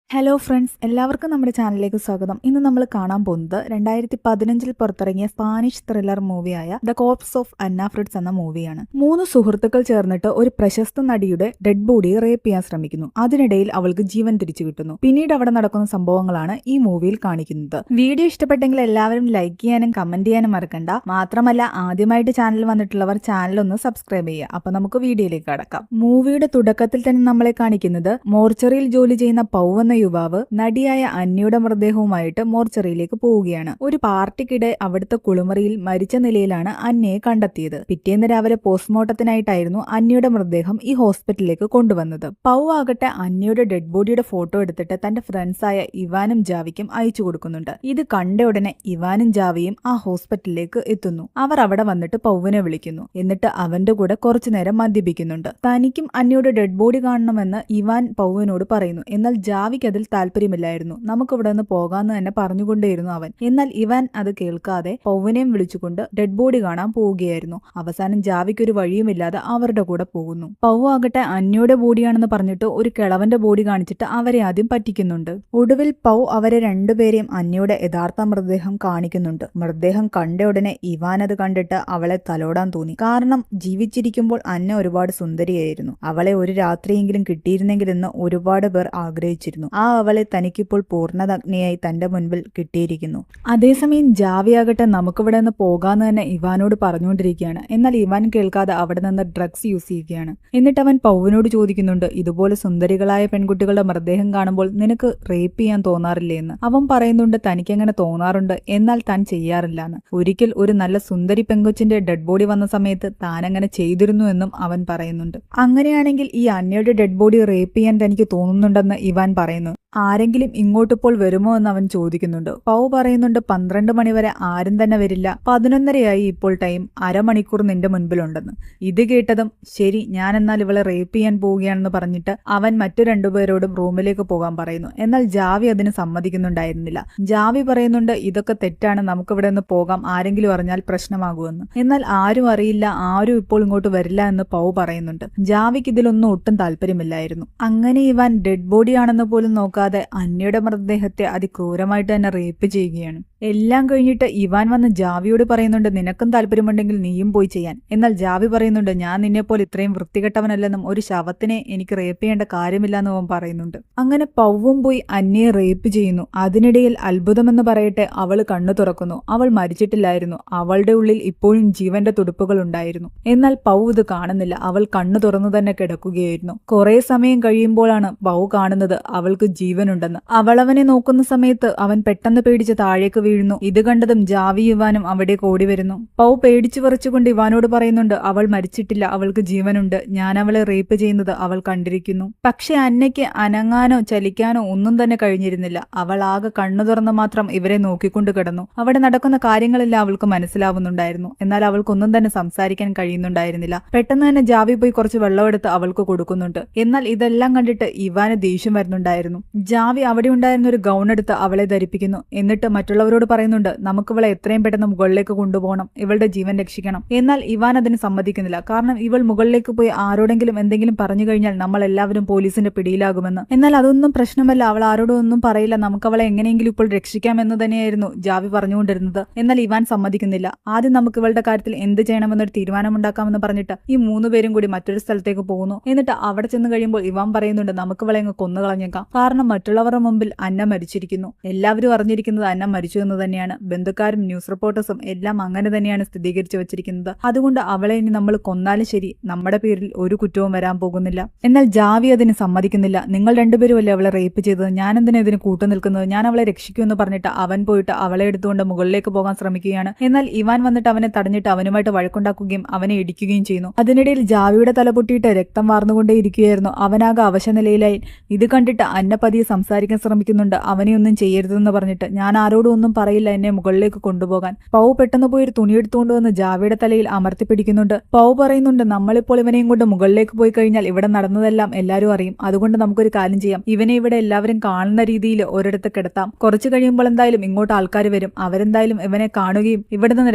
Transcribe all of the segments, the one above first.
Hello friends, എല്ലാവർക്കും നമ്മുടെ ചാനലിലേക്ക് സ്വാഗതം. ഇന്ന് നമ്മൾ കാണാൻ പോകുന്നത് 2015 പുറത്തിറങ്ങിയ സ്പാനിഷ് ത്രില്ലർ മൂവിയായ the corpse of Anna Fritz എന്ന മൂവിയാണ്. 3 സുഹൃത്തുക്കൾ ചേർന്നിട്ട് ഒരു പ്രശസ്ത നടിയുടെ ഡെഡ് ബോഡി റേപ്പ് ചെയ്യാൻ ശ്രമിക്കുന്നു. അതിനിടയിൽ അവൾക്ക് ജീവൻ തിരിച്ചു കിട്ടുന്നു. പിന്നീട് അവിടെ നടക്കുന്ന സംഭവങ്ങളാണ് ഈ മൂവിയിൽ കാണിക്കുന്നത്. വീഡിയോ ഇഷ്ടപ്പെട്ടെങ്കിൽ എല്ലാവരും ലൈക്ക് ചെയ്യാനും കമന്റ് ചെയ്യാനും മറക്കണ്ട. മാത്രമല്ല, ആദ്യമായിട്ട് ചാനൽ വന്നിട്ടുള്ളവർ ചാനൽ ഒന്ന് സബ്സ്ക്രൈബ് ചെയ്യുക. അപ്പൊ നമുക്ക് വീഡിയോയിലേക്ക് കടക്കാം. മൂവിയുടെ തുടക്കത്തിൽ തന്നെ നമ്മളെ കാണിക്കുന്നത് മോർച്ചറിയിൽ ജോലി ചെയ്യുന്ന പൗ എന്ന യുവാവ് നടിയായ അന്നയുടെ മൃതദേഹവുമായിട്ട് മോർച്ചറിയിലേക്ക് പോവുകയാണ്. ഒരു പാർട്ടിക്കിടെ അവിടുത്തെ കുളിമുറിയിൽ മരിച്ച നിലയിലാണ് അന്നയെ കണ്ടെത്തിയത്. പിറ്റേന്ന് രാവിലെ പോസ്റ്റ്മോർട്ടത്തിനായിട്ടായിരുന്നു അന്നയുടെ മൃതദേഹം ഈ ഹോസ്പിറ്റലിലേക്ക് കൊണ്ടുവന്നത്. പൗ ആകട്ടെ അന്നയുടെ ഡെഡ് ബോഡിയുടെ ഫോട്ടോ എടുത്തിട്ട് തന്റെ ഫ്രണ്ട്സായ ഇവാനും ജാവിക്കും അയച്ചു കൊടുക്കുന്നുണ്ട്. ഇത് കണ്ട ഉടനെ ഇവാനും ജാവിയും ആ ഹോസ്പിറ്റലിലേക്ക് എത്തുന്നു. അവർ അവിടെ വന്നിട്ട് പൗവിനെ വിളിക്കുന്നു. എന്നിട്ട് അവന്റെ കൂടെ കുറച്ചു നേരം മദ്യപിക്കുന്നുണ്ട്. തനിക്കും അന്നയുടെ ഡെഡ് ബോഡി കാണണമെന്ന് ഇവാൻ പൗവിനോട് പറയുന്നു. എന്നാൽ ജാവിക്ക് അതിൽ താല്പര്യമില്ലായിരുന്നു. നമുക്കിവിടെ നിന്ന് പോകാമെന്ന് തന്നെ പറഞ്ഞുകൊണ്ടേയിരുന്നു അവൻ. എന്നാൽ ഇവാൻ അത് കേൾക്കാതെ പൗവിനെയും വിളിച്ചുകൊണ്ട് ഡെഡ് ബോഡി കാണാൻ പോവുകയായിരുന്നു. അവസാനം ജാവിക്കൊരു വഴിയുമില്ലാതെ അവരുടെ കൂടെ പോകുന്നു. പൗ ആകട്ടെ അന്നയുടെ ബോഡിയാണെന്ന് പറഞ്ഞിട്ട് ഒരു കിളവന്റെ ബോഡി കാണിച്ചിട്ട് അവരെ ആദ്യം പറ്റിക്കുന്നുണ്ട്. ഒടുവിൽ പൗ അവരെ രണ്ടുപേരെയും അന്നയുടെ യഥാർത്ഥ മൃതദേഹം കാണിക്കുന്നുണ്ട്. മൃതദേഹം കണ്ട ഉടനെ ഇവാൻ അത് കണ്ടിട്ട് അവളെ തലോടാൻ തോന്നി. കാരണം ജീവിച്ചിരിക്കുമ്പോൾ അന്ന ഒരുപാട് സുന്ദരിയായിരുന്നു. അവളെ ഒരു രാത്രിയെങ്കിലും കിട്ടിയിരുന്നെങ്കിലെന്ന് ഒരുപാട് പേർ ആഗ്രഹിച്ചിരുന്നു. ആ അവളെ തനിക്കിപ്പോൾ പൂർണ്ണനഗ്നയായി തന്റെ മുൻപിൽ കിട്ടിയിരിക്കുന്നു. അതേസമയം ജാവിയാകട്ടെ നമുക്കിവിടെ നിന്ന് പോകാന്ന് തന്നെ ഇവാനോട് പറഞ്ഞുകൊണ്ടിരിക്കുകയാണ്. എന്നാൽ ഇവാൻ കേൾക്കാതെ അവിടെ നിന്ന് ഡ്രഗ്സ് യൂസ് ചെയ്യുകയാണ്. എന്നിട്ട് അവൻ പൗവിനോട് ചോദിക്കുന്നുണ്ട്, ഇതുപോലെ സുന്ദരികളായ പെൺകുട്ടികളുടെ മൃതദേഹം കാണുമ്പോൾ നിനക്ക് റേപ്പ് ചെയ്യാൻ തോന്നാറില്ലേ എന്ന്. അവൻ പറയുന്നുണ്ട് തനിക്കങ്ങനെ തോന്നാറുണ്ട്, എന്നാൽ താൻ ചെയ്യാറില്ല എന്ന്. ഒരിക്കൽ ഒരു നല്ല സുന്ദരി പെങ്കൊച്ചിന്റെ ഡെഡ് ബോഡി വന്ന സമയത്ത് താൻ അങ്ങനെ ചെയ്തിരുന്നു എന്നും അവൻ പറയുന്നുണ്ട്. അങ്ങനെയാണെങ്കിൽ ഈ അന്നയുടെ ഡെഡ് ബോഡി റേപ്പ് ചെയ്യാൻ തനിക്ക് തോന്നുന്നുണ്ടെന്ന് ഇവാൻ പറയുന്നു. ആരെങ്കിലും ഇങ്ങോട്ടിപ്പോൾ വരുമോ എന്ന് അവൻ ചോദിക്കുന്നുണ്ട്. പൗ പറയുന്നുണ്ട് 12 മണിവരെ ആരും തന്നെ വരില്ല. 11:30 ഇപ്പോൾ ടൈം, അരമണിക്കൂർ നിന്റെ മുൻപിലുണ്ടെന്ന്. ഇത് കേട്ടതും ശരി, ഞാൻ എന്നാൽ ഇവളെ റേപ്പ് ചെയ്യാൻ പോവുകയാണെന്ന് പറഞ്ഞിട്ട് അവൻ മറ്റു രണ്ടുപേരോടും റൂമിലേക്ക് പോകാൻ പറയുന്നു. എന്നാൽ ജാവി അതിന് സമ്മതിക്കുന്നുണ്ടായിരുന്നില്ല. ജാവി പറയുന്നുണ്ട് ഇതൊക്കെ തെറ്റാണ്, നമുക്കിവിടെ നിന്ന് പോകാം, ആരെങ്കിലും അറിഞ്ഞാൽ പ്രശ്നമാകുമെന്ന്. എന്നാൽ ആരും അറിയില്ല, ആരും ഇപ്പോൾ ഇങ്ങോട്ട് വരില്ല എന്ന് പൗ പറയുന്നുണ്ട്. ജാവിക്ക് ഇതിലൊന്നും ഒട്ടും താല്പര്യമില്ലായിരുന്നു. അങ്ങനെ ഇവാൻ ഡെഡ് ബോഡിയാണെന്ന് പോലും നോക്കാതെ അന്നയുടെ മൃതദേഹത്തെ അതിക്രൂരമായിട്ട് തന്നെ റേപ്പ് ചെയ്യുകയാണ്. എല്ലാം കഴിഞ്ഞിട്ട് ഇവാൻ വന്ന് ജാവിയോട് പറയുന്നുണ്ട് നിനക്കും താല്പര്യമുണ്ടെങ്കിൽ നീയും പോയി ചെയ്യാൻ. എന്നാൽ ജാവി പറയുന്നുണ്ട് ഞാൻ നിന്നെപ്പോലെ ഇത്രയും വൃത്തികെട്ടവനല്ലെന്നും ഒരു ശവത്തിനെ എനിക്ക് റേപ്പ് ചെയ്യേണ്ട കാര്യമില്ലെന്നും അവൻ പറയുന്നുണ്ട്. അങ്ങനെ പൗവും പോയി അന്നയെ റേപ്പ് ചെയ്യുന്നു. അതിനിടയിൽ അത്ഭുതമെന്ന് പറയട്ടെ, അവൾ കണ്ണു തുറക്കുന്നു. അവൾ മരിച്ചിട്ടില്ലായിരുന്നു. അവളുടെ ഉള്ളിൽ ഇപ്പോഴും ജീവന്റെ തുടുപ്പുകൾ ഉണ്ടായിരുന്നു. എന്നാൽ പൗ ഇത് കാണുന്നില്ല. അവൾ കണ്ണു തുറന്നു തന്നെ കിടക്കുകയായിരുന്നു. കുറെ സമയം കഴിയുമ്പോഴാണ് പൗ കാണുന്നത് അവൾക്ക് ജീവനുണ്ടെന്ന്. അവൾ അവനെ നോക്കുന്ന സമയത്ത് അവൻ പെട്ടെന്ന് പേടിച്ച് താഴേക്ക് വീഴുന്നു. ഇത് കണ്ടതും ജാവി ഇവാനും അവിടെ ഓടി വരുന്നു. പൗ പേടിച്ചു വിറച്ചുകൊണ്ട് ഇവാനോട് പറയുന്നുണ്ട് അവൾ മരിച്ചിട്ടില്ല, അവൾക്ക് ജീവനുണ്ട്, ഞാൻ അവളെ റേപ്പ് ചെയ്യുന്നത് അവൾ കണ്ടിരിക്കുന്നു. പക്ഷെ അന്നയ്ക്ക് അനങ്ങാനോ ചലിക്കാനോ ഒന്നും തന്നെ കഴിഞ്ഞിരുന്നില്ല. അവൾ ആകെ കണ്ണു തുറന്ന് മാത്രം ഇവരെ നോക്കിക്കൊണ്ട് കിടന്നു. അവിടെ നടക്കുന്ന കാര്യങ്ങളെല്ലാം അവൾക്ക് മനസ്സിലാവുന്നുണ്ടായിരുന്നു. എന്നാൽ അവൾക്കൊന്നും തന്നെ സംസാരിക്കാൻ കഴിയുന്നുണ്ടായിരുന്നില്ല. പെട്ടെന്ന് തന്നെ ജാവി പോയി കുറച്ച് വെള്ളമെടുത്ത് അവൾക്ക് കൊടുക്കുന്നുണ്ട്. എന്നാൽ ഇതെല്ലാം കണ്ടിട്ട് ഇവാന് ദേഷ്യം വരുന്നുണ്ടായിരുന്നു. ജാവി അവിടെ ഉണ്ടായിരുന്ന ഒരു ഗൗൺ എടുത്ത് അവളെ ധരിപ്പിക്കുന്നു. എന്നിട്ട് മറ്റുള്ളവരോട് പറയുന്നുണ്ട് നമുക്കിവളെ എത്രയും പെട്ടെന്ന് മുകളിലേക്ക് കൊണ്ടുപോകണം, ഇവളുടെ ജീവൻ രക്ഷിക്കണം. എന്നാൽ ഇവാൻ അതിന് സമ്മതിക്കുന്നില്ല. കാരണം ഇവൾ മുകളിലേക്ക് പോയി ആരോടെങ്കിലും എന്തെങ്കിലും പറഞ്ഞു കഴിഞ്ഞാൽ നമ്മൾ എല്ലാവരും പോലീസിന്റെ പിടിയിലാകുമെന്ന്. എന്നാൽ അതൊന്നും പ്രശ്നമല്ല, അവൾ ആരോടും ഒന്നും പറയില്ല, നമുക്കവളെ എങ്ങനെയെങ്കിലും ഇപ്പോൾ രക്ഷിക്കാമെന്ന് തന്നെയായിരുന്നു ജാവി പറഞ്ഞുകൊണ്ടിരുന്നത്. എന്നാൽ ഇവാൻ സമ്മതിക്കുന്നില്ല. ആദ്യം നമുക്ക് ഇവളുടെ കാര്യത്തിൽ എന്ത് ചെയ്യണമെന്നൊരു തീരുമാനമുണ്ടാക്കാമെന്ന് പറഞ്ഞിട്ട് ഈ 3 പേരും കൂടി മറ്റൊരു സ്ഥലത്തേക്ക് പോകുന്നു. എന്നിട്ട് അവിടെ ചെന്ന് കഴിയുമ്പോൾ ഇവാൻ പറയുന്നുണ്ട് നമുക്കിവളെ അങ്ങ് കൊന്നുകളഞ്ഞേക്കാം, കാരണം മറ്റുള്ളവരുടെ മുമ്പിൽ അന്ന മരിച്ചിരിക്കുന്നു. എല്ലാവരും അറിഞ്ഞിരിക്കുന്നത് അന്ന മരിച്ചു എന്ന് തന്നെയാണ്. ബന്ധുക്കാരും ന്യൂസ് റിപ്പോർട്ടേഴ്സും എല്ലാം അങ്ങനെ തന്നെയാണ് സ്ഥിരീകരിച്ചു വെച്ചിരിക്കുന്നത്. അതുകൊണ്ട് അവളെ ഇനി നമ്മൾ കൊന്നാലും ശരി, നമ്മുടെ പേരിൽ ഒരു കുറ്റവും വരാൻ പോകുന്നില്ല. എന്നാൽ ജാവി അതിന് സമ്മതിക്കുന്നില്ല. നിങ്ങൾ രണ്ടുപേരും അല്ലേ അവളെ റേപ്പ് ചെയ്തത്, ഞാൻ എന്തിനാ ഇതിന് കൂട്ടു നിൽക്കുന്നത്, ഞാൻ അവളെ രക്ഷിക്കുമെന്ന് പറഞ്ഞിട്ട് അവൻ പോയിട്ട് അവളെ എടുത്തുകൊണ്ട് മുകളിലേക്ക് പോകാൻ ശ്രമിക്കുകയാണ്. എന്നാൽ ഇവാൻ വന്നിട്ട് അവനെ തടഞ്ഞിട്ട് അവനുമായിട്ട് വഴക്കുണ്ടാക്കുകയും അവനെ ഇടിക്കുകയും ചെയ്യുന്നു. അതിനിടയിൽ ജാവിയുടെ തല പൊട്ടിയിട്ട് രക്തം വാർന്നുകൊണ്ടേയിരിക്കുകയായിരുന്നു. അവനാകെ അവശനിലയിലായി. ഇത് കണ്ടിട്ട് അന്ന പതിയെ സംസാരിക്കാൻ ശ്രമിക്കുന്നുണ്ട്. അവനെ ഒന്നും ചെയ്യരുതെന്ന് പറഞ്ഞിട്ട്. ഞാൻ ആരോടും ഒന്നും പറയില്ല എന്നെ മുകളിലേക്ക് കൊണ്ടുപോകാൻ. പൗ പെട്ടെന്ന് പോയി ഒരു തുണിയെടുത്തുകൊണ്ട് വന്ന് ജാവിയുടെ തലയിൽ അമർത്തി പിടിക്കുന്നുണ്ട്. പൗ പറയുന്നുണ്ട്, നമ്മളിപ്പോൾ ഇവനെയും കൊണ്ട് മുകളിലേക്ക് പോയി കഴിഞ്ഞാൽ ഇവിടെ നടന്നതെല്ലാം എല്ലാവരും അറിയും. അതുകൊണ്ട് നമുക്കൊരു കാര്യം ചെയ്യാം, ഇവനെ ഇവിടെ എല്ലാവരും കാണുന്ന രീതിയിൽ ഒരിടത്ത് കിടത്താം. കുറച്ചു കഴിയുമ്പോൾ എന്തായാലും ഇങ്ങോട്ട് ആൾക്കാർ വരും. അവരെന്തായാലും ഇവനെ കാണുകയും ഇവിടെ നിന്ന്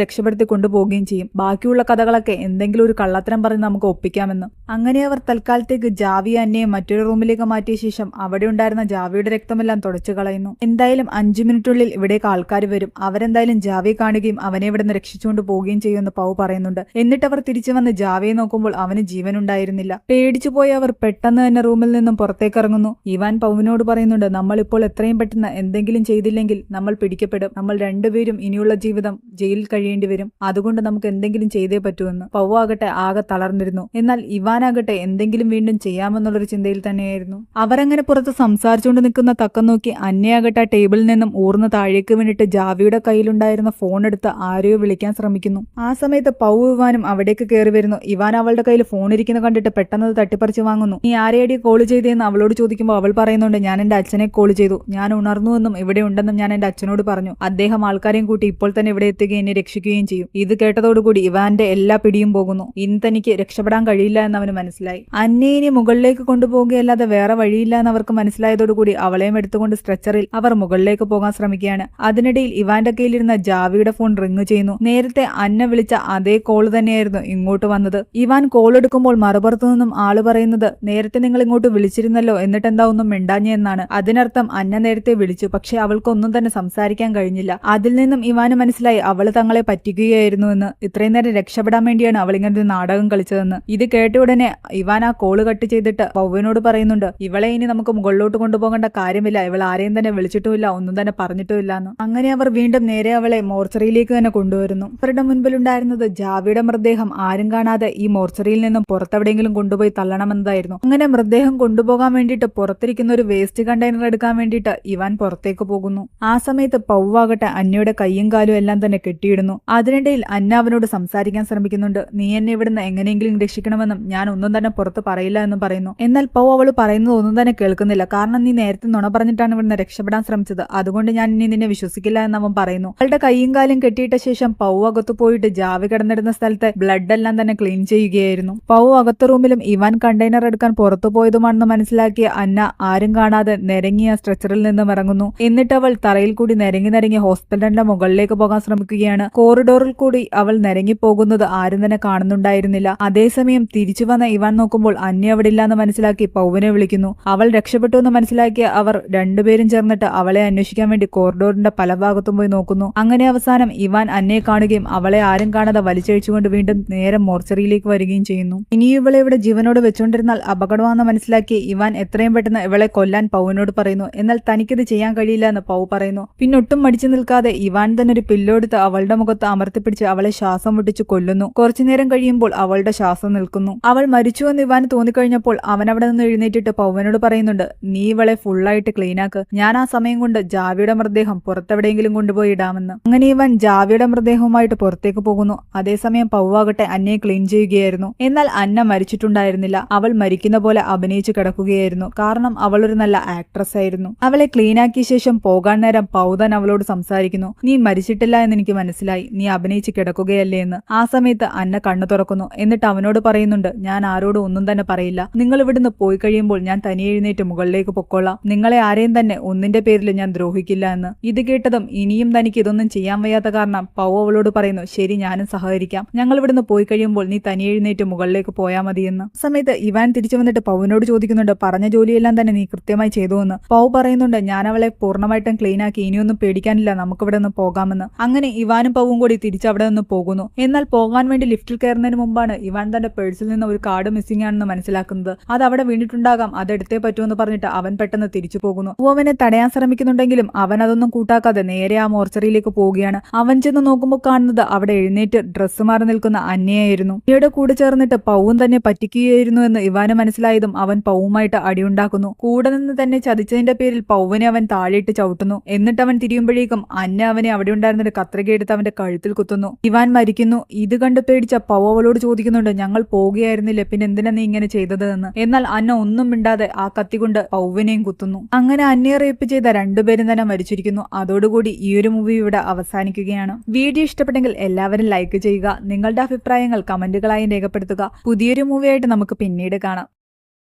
രക്ഷപ്പെടുത്തി കൊണ്ടുപോവുകയും ചെയ്യും. ബാക്കിയുള്ള കഥകളൊക്കെ എന്തെങ്കിലും ഒരു കള്ളത്തരം പറഞ്ഞ് നമുക്ക് ഒപ്പിക്കാമെന്ന്. അങ്ങനെ അവർ തൽക്കാലത്തേക്ക് ജാവി അന്നയെ മറ്റൊരു റൂമിലേക്ക് മാറ്റിയ ശേഷം അവിടെ ഉണ്ടായിരുന്ന ജാവിയുടെ രക്തമെല്ലാം തുടച്ചു കളയുന്നു. എന്തായാലും 5 മിനിറ്റുള്ളിൽ ഇവിടേക്ക് ആൾക്കാർ വരും. അവരെന്തായാലും ജാവിയെ കാണുകയും അവനെ ഇവിടെ നിന്ന് രക്ഷിച്ചുകൊണ്ട് പോവുകയും ചെയ്യുമെന്ന് പൗ പറയുന്നുണ്ട്. എന്നിട്ട് അവർ തിരിച്ചു വന്ന് ജാവിയെ നോക്കുമ്പോൾ അവന് ജീവനുണ്ടായിരുന്നില്ല. പേടിച്ചു പോയ അവർ പെട്ടെന്ന് തന്നെ റൂമിൽ നിന്നും പുറത്തേക്ക് ഇറങ്ങുന്നു. ഇവാൻ പൗവിനോട് പറയുന്നുണ്ട്, നമ്മളിപ്പോൾ എത്രയും പെട്ടെന്ന് എന്തെങ്കിലും ചെയ്തില്ലെങ്കിൽ നമ്മൾ പിടിക്കപ്പെടും. നമ്മൾ രണ്ടുപേരും ഇനിയുള്ള ജീവിതം ജയിലിൽ കഴിയേണ്ടി വരും. അതുകൊണ്ട് നമുക്ക് എന്തെങ്കിലും ചെയ്തേ പറ്റൂവെന്ന്. പൗ ആകട്ടെ ആകെ തളർന്നിരുന്നു. എന്നാൽ ഇവാനാകട്ടെ എന്തെങ്കിലും വീണ്ടും ചെയ്യാമെന്നുള്ളൊരു ചിന്തയിൽ തന്നെയായിരുന്നു. അവരങ്ങനെ പുറത്ത് സംസാരിച്ചുകൊണ്ട് നിൽക്കുന്ന തക്കം നോക്കി അന്നയാകട്ടെ ടേബിളിൽ നിന്നും ഊർന്ന് താഴേക്ക് വീണിട്ട് ജാവിയുടെ കയ്യിലുണ്ടായിരുന്ന ഫോൺ എടുത്ത് ആരെയോ വിളിക്കാൻ ശ്രമിക്കുന്നു. ആ സമയത്ത് പൗ ഇവാനും അവിടേക്ക് കയറി വരുന്നു. ഇവാൻ അവളുടെ കയ്യിൽ ഫോൺ ഇരിക്കുന്ന കണ്ടിട്ട് പെട്ടെന്ന് തട്ടിപ്പറിച്ച് വാങ്ങുന്നു. നീ ആരെയടി കോൾ ചെയ്തതെന്ന് അവളോട് ചോദിക്കുമ്പോൾ അവൾ പറയുന്നുണ്ട്, ഞാൻ എന്റെ അച്ഛനെ കോൾ ചെയ്തു. ഞാൻ ഉണർന്നുവെന്നും ഇവിടെ ഉണ്ടെന്നും ഞാൻ എന്റെ അച്ഛനോട് പറഞ്ഞു. അദ്ദേഹം ആൾക്കാരെയും കൂട്ടി ഇപ്പോൾ തന്നെ ഇവിടെ എത്തുകയും എന്നെ രക്ഷിക്കുകയും ചെയ്യും. ഇത് കേട്ടതോടുകൂടി ഇവാന്റെ എല്ലാ പിടിയും പോകുന്നു. ഇനി തനിക്ക് രക്ഷപ്പെടാൻ കഴിയില്ല എന്ന് അവന് മനസ്സിലായി. അന്നയെ ഇനി മുകളിലേക്ക് കൊണ്ടുപോകുകയല്ലാതെ വേറെ വഴിയില്ല എന്ന് അവർക്ക് മനസ്സിലായതോടുകൂടി അവളെയും എടുത്തുകൊണ്ട് സ്ട്രെച്ചറിൽ അവർ മുകളിലേക്ക് പോകാൻ ശ്രമിക്കുകയാണ്. അതിനിടയിൽ ഇവാന്റെ കയ്യിലിരുന്ന ജാവിയുടെ ഫോൺ റിങ് ചെയ്യുന്നു. നേരത്തെ അന്ന വിളിച്ച അതേ കോൾ തന്നെയായിരുന്നു ഇങ്ങോട്ട് വന്നത്. ഇവാൻ കോൾ എടുക്കുമ്പോൾ മറുപുറത്തു നിന്നും ആള് പറയുന്നത്, നേരത്തെ നിങ്ങൾ ഇങ്ങോട്ട് വിളിച്ചിരുന്നല്ലോ, എന്നിട്ട് എന്താ ഒന്നും മിണ്ടാഞ്ഞ എന്നാണ്. അതിനർത്ഥം അന്ന നേരത്തെ വിളിച്ചു, പക്ഷെ അവൾക്കൊന്നും തന്നെ സംസാരിക്കാൻ കഴിഞ്ഞില്ല. അതിൽ നിന്നും ഇവാന് മനസ്സിലായി അവള് തങ്ങളെ പറ്റിക്കുകയായിരുന്നു എന്ന്. ഇത്രയും നേരം രക്ഷപ്പെടാൻ വേണ്ടിയാണ് അവൾ ഇങ്ങനത്തെ നാടകം കളിച്ചതെന്ന്. ഇത് കേട്ട ഉടനെ ഇവാൻ ആ കോള് കട്ട് ചെയ്തിട്ട് പൗവിനോട് പറയുന്നുണ്ട്, ഇവളെ ഇനി നമുക്ക് മുകളിലോട്ട് കൊണ്ടുപോകേണ്ട കാര്യമില്ല. ഇവൾ ആരെയും തന്നെ വിളിച്ചിട്ടുമില്ല, ഒന്നും തന്നെ പറഞ്ഞിട്ടുമില്ല എന്ന്. അങ്ങനെ അവർ വീണ്ടും നേരെ അവളെ മോർച്ചറിയിലേക്ക് തന്നെ കൊണ്ടുവരുന്നു. അവരുടെ മുൻപിലുണ്ടായിരുന്നത് ജാവിയുടെ മൃതദേഹം ആരും കാണാതെ ഈ മോർച്ചറിയിൽ നിന്നും പുറത്തെവിടെയെങ്കിലും കൊണ്ടുപോയി തള്ളണമെന്നതായിരുന്നു. അങ്ങനെ മൃതദേഹം കൊണ്ടുപോകാൻ വേണ്ടിയിട്ട് പുറത്തിരിക്കുന്ന ഒരു വേസ്റ്റ് കണ്ടെയ്നർ എടുക്കാൻ വേണ്ടിയിട്ട് ഇവാൻ പുറത്തേക്ക് പോകുന്നു. ആ സമയത്ത് പൗവാകട്ടെ അന്നയുടെ കയ്യും കാലും എല്ലാം തന്നെ കെട്ടിയിടുന്നു. അതിനിടയിൽ അന്ന അവനോട് സംസാരിക്കാൻ ശ്രമിക്കുന്നുണ്ട്. നീ എന്നെ ഇവിടുന്ന് എങ്ങനെയെങ്കിലും രക്ഷിക്കണമെന്നും ഞാൻ ഒന്നും തന്നെ പുറത്ത് പറയില്ല എന്നും പറയുന്നു. എന്നാൽ പൗ അവൾ പറയുന്നത് ഒന്നും തന്നെ കേൾക്കുന്നില്ല. കാരണം നീ നേരത്തെ നുണ പറഞ്ഞിട്ടാണ് ഇവിടുന്ന് രക്ഷപ്പെടാൻ ശ്രമിച്ചത്. അതുകൊണ്ട് ഞാൻ ഇനി നിന്നെ വിശ്വസിക്കില്ല എന്ന് അവൻ പറയുന്നു. അവളുടെ കയ്യും കാലും കെട്ടിയിട്ട ശേഷം പൗ അകത്തു പോയിട്ട് ജാവി കിടന്നിരുന്ന സ്ഥലത്തെ ബ്ലഡ് എല്ലാം തന്നെ ക്ലീൻ ചെയ്യുകയായിരുന്നു. പൗ അകത്ത റൂമിലും ഇവാൻ കണ്ടെയ്നർ എടുക്കാൻ പുറത്തു പോയതുമാണെന്ന് മനസ്സിലാക്കിയ അന്ന ആരും കാണാതെ നിരങ്ങിയ സ്ട്രെച്ചറിൽ നിന്നും ഇറങ്ങുന്നു. എന്നിട്ട് അവൾ തറയിൽ കൂടി നിരങ്ങി ഹോസ്പിറ്റലിന്റെ മുകളിലേക്ക് പോകാൻ ശ്രമിക്കുകയാണ്. കോറിഡോറിൽ കൂടി അവൾ നിരങ്ങി പോകുന്നത് ആരും തന്നെ കാണുന്നുണ്ടായിരുന്നില്ല. അതേസമയം തിരിച്ചു വന്ന ഇവാൻ നോക്കുമ്പോൾ അന്യ അവിടെ ഇല്ലാന്ന് മനസ്സിലാക്കി പൗവിനെ വിളിക്കുന്നു. അവൾ രക്ഷപ്പെട്ടു എന്ന് മനസ്സിലാക്കിയ അവർ രണ്ടുപേരും ചേർന്നിട്ട് അവളെ അന്വേഷിക്കാൻ വേണ്ടി കോറിഡോറിന്റെ പല ഭാഗത്തും പോയി നോക്കുന്നു. അങ്ങനെ അവസാനം ഇവാൻ അന്നയെ കാണുകയും അവളെ ആരും കാണാതെ വലിച്ചഴിച്ചുകൊണ്ട് വീണ്ടും നേരെ മോർച്ചറിയിലേക്ക് വരികയും ചെയ്യുന്നു. ഇനി ഇവളെ ഇവിടെ ജീവനോട് വെച്ചുകൊണ്ടിരുന്നാൽ അപകടമാണെന്ന് മനസ്സിലാക്കി ഇവാൻ എത്രയും പെട്ടെന്ന് ഇവളെ കൊല്ലാൻ പൗവിനോട് പറയുന്നു. എന്നാൽ തനിക്കിത് ചെയ്യാൻ കഴിയില്ല എന്ന് പൗ പറയുന്നു. പിന്നൊട്ടും മടിച്ചു നിൽക്കാതെ ഇവാൻ തന്നെ ഒരു പില്ലോ എടുത്ത് അവളുടെ മുഖത്ത് അമർത്തിപ്പിടിച്ച് അവളെ ശ്വാസം മുട്ടിച്ച് കൊല്ലുന്നു. കുറച്ചുനേരം കഴിയുമ്പോൾ അവളുടെ ശ്വാസം നിൽക്കുന്നു. അവൾ മരിച്ചുവെന്ന് ഇവാൻ തോന്നിക്കഴിഞ്ഞപ്പോൾ അവൻ അവിടെ നിന്ന് എഴുന്നേറ്റിട്ട് പൗവനോട് പറയുന്നുണ്ട്, നീ ഇവളെ ഫുള്ളായിട്ട് ക്ലീനാക്ക്. ഞാൻ ആ സമയം കൊണ്ട് ജാവിയുടെ മൃതദേഹം പുറത്തെവിടെയെങ്കിലും കൊണ്ടുപോയി ഇടാമെന്ന്. അങ്ങനെ ഇവൻ ജാവിയുടെ മൃതദേഹവുമായിട്ട് പുറത്തേക്ക് പോകുന്നു. അതേസമയം പൗവാകട്ടെ അന്നയെ ക്ലീൻ ചെയ്യുകയായിരുന്നു. എന്നാൽ അന്ന മരിച്ചിട്ടുണ്ടായിരുന്നില്ല. അവൾ മരിക്കുന്ന പോലെ അഭിനയിച്ചു കിടക്കുകയായിരുന്നു. കാരണം അവൾ ഒരു നല്ല ആക്ട്രസ് ആയിരുന്നു. അവളെ ക്ലീനാക്കിയ ശേഷം പോകാൻ നേരം പൗതൻ അവളോട് സംസാരിക്കുന്നു. നീ മരിച്ചിട്ടില്ല എന്ന് എനിക്ക് മനസ്സിലായി, നീ അഭിനയിച്ച് കിടക്കുകയല്ലേ എന്ന്. ആ സമയത്ത് അന്ന കണ്ണു തുറക്കുന്നു. എന്നിട്ട് അവനോട് പറയുന്നുണ്ട്, ഞാൻ ആരോടും ഒന്നും തന്നെ പറയില്ല. നിങ്ങൾ ഇവിടുന്ന് പോയി കഴിയുമ്പോൾ ഞാൻ തനിയെ എഴുന്നേറ്റ് മുകളിലേക്ക് പൊക്കോളാം. നിങ്ങളെ ആരെയും തന്നെ ഒന്നിന്റെ പേരിൽ ഞാൻ ദ്രോഹിക്കില്ല എന്ന്. ഇത് കേട്ടതും ഇനിയും തനിക്ക് ഇതൊന്നും ചെയ്യാൻ വയ്യാത്ത കാരണം പൗ അവളോട് പറയുന്നു, ശരി ഞാനും സഹകരിക്കാം. ഞങ്ങൾ ഇവിടുന്ന് പോയി കഴിയുമ്പോൾ നീ തനിയെ എഴുന്നേറ്റ് മുകളിലേക്ക് പോയാൽ മതിയെന്ന്. സമയത്ത് ഇവാൻ തിരിച്ചു വന്നിട്ട് പൗവിനോട് ചോദിക്കുന്നുണ്ട്, പറഞ്ഞ ജോലിയെല്ലാം തന്നെ നീ കൃത്യമായി ചെയ്തു എന്ന്. പൗ പറയുന്നുണ്ട്, ഞാൻ അവളെ പൂർണ്ണമായിട്ടും ക്ലീൻ ആക്കി, ഇനിയൊന്നും പേടിക്കാനില്ല, നമുക്കിവിടെ നിന്ന് പോകാമെന്ന്. അങ്ങനെ ഇവാനും പൗവും കൂടി തിരിച്ച് അവിടെ നിന്ന് പോകുന്നു. എന്നാൽ പോകാൻ വേണ്ടി ലിഫ്റ്റിൽ കയറുന്നതിന് മുമ്പാണ് ഇവാൻ തന്റെ പേഴ്സിൽ നിന്ന് ഒരു കാർഡ് മിസ്സിംഗ് ആണെന്ന് മനസ്സിലാക്കുന്നത്. അത് അവിടെ വീണിട്ടുണ്ടാകാം, അതെടുത്തേ പറ്റുമെന്ന് പറഞ്ഞിട്ട് അവൻ പെട്ടെന്ന് തിരിച്ചു പോകുന്നു. അവനെ തടയാൻ ശ്രമിക്കുന്നുണ്ടെങ്കിലും അവൻ അതൊന്നും കൂട്ടാക്കാതെ നേരെ ആ മോർച്ചറിയിലേക്ക് പോവുകയാണ്. അവൻ ചെന്ന് നോക്കുമ്പോൾ കാണുന്നത് അവിടെ എഴുന്നേറ്റ് ഡ്രസ്സ് മാറി നിൽക്കുന്ന അന്നയായിരുന്നു. അന്നയുടെ കൂടെ ചേർന്നിട്ട് പൗവും തന്നെ പറ്റിക്കുകയായിരുന്നു എന്ന് ഇവാന് മനസ്സിലായതും അവൻ പൗവുമായിട്ട് അടിയുണ്ടാക്കുന്നു. കൂടെ നിന്ന് തന്നെ ചതിച്ചതിന്റെ പേരിൽ പൗവിനെ അവൻ താഴെയിട്ട് ചവിട്ടുന്നു. എന്നിട്ട് അവൻ തിരിയുമ്പോഴേക്കും അന്ന അവനെ അവിടെ ഉണ്ടായിരുന്നൊരു കത്രിക എടുത്ത് അവന്റെ കഴുത്തിൽ കുത്തുന്നു. ഇവാൻ മരിക്കുന്നു. ഇത് കണ്ട് പേടിച്ച പൗ അവളോട് ചോദിക്കുന്നുണ്ട്, ഞങ്ങൾ പോവുകയായിരുന്നില്ലേ, പിന്നെ എന്തിനാ നീ ഇങ്ങനെ ചെയ്തത് എന്ന്. എന്നാൽ അന്ന ഒന്നും മിണ്ടാതെ ആ കത്തി കൊണ്ട് പൗവിനെയും കുത്തുന്നു. അങ്ങനെ അന്നയെ റേപ്പ് ചെയ്ത രണ്ടുപേരും തന്നെ മരിച്ചിരിക്കുന്നു. അതോടുകൂടി പറയുന്നതോടുകൂടി ഈ ഒരു മൂവി ഇവിടെ അവസാനിക്കുകയാണ്. വീഡിയോ ഇഷ്ടപ്പെട്ടെങ്കിൽ എല്ലാവരും ലൈക്ക് ചെയ്യുക. നിങ്ങളുടെ അഭിപ്രായങ്ങൾ കമന്റുകളായി രേഖപ്പെടുത്തുക. പുതിയൊരു മൂവിയായിട്ട് നമുക്ക് പിന്നീട് കാണാം.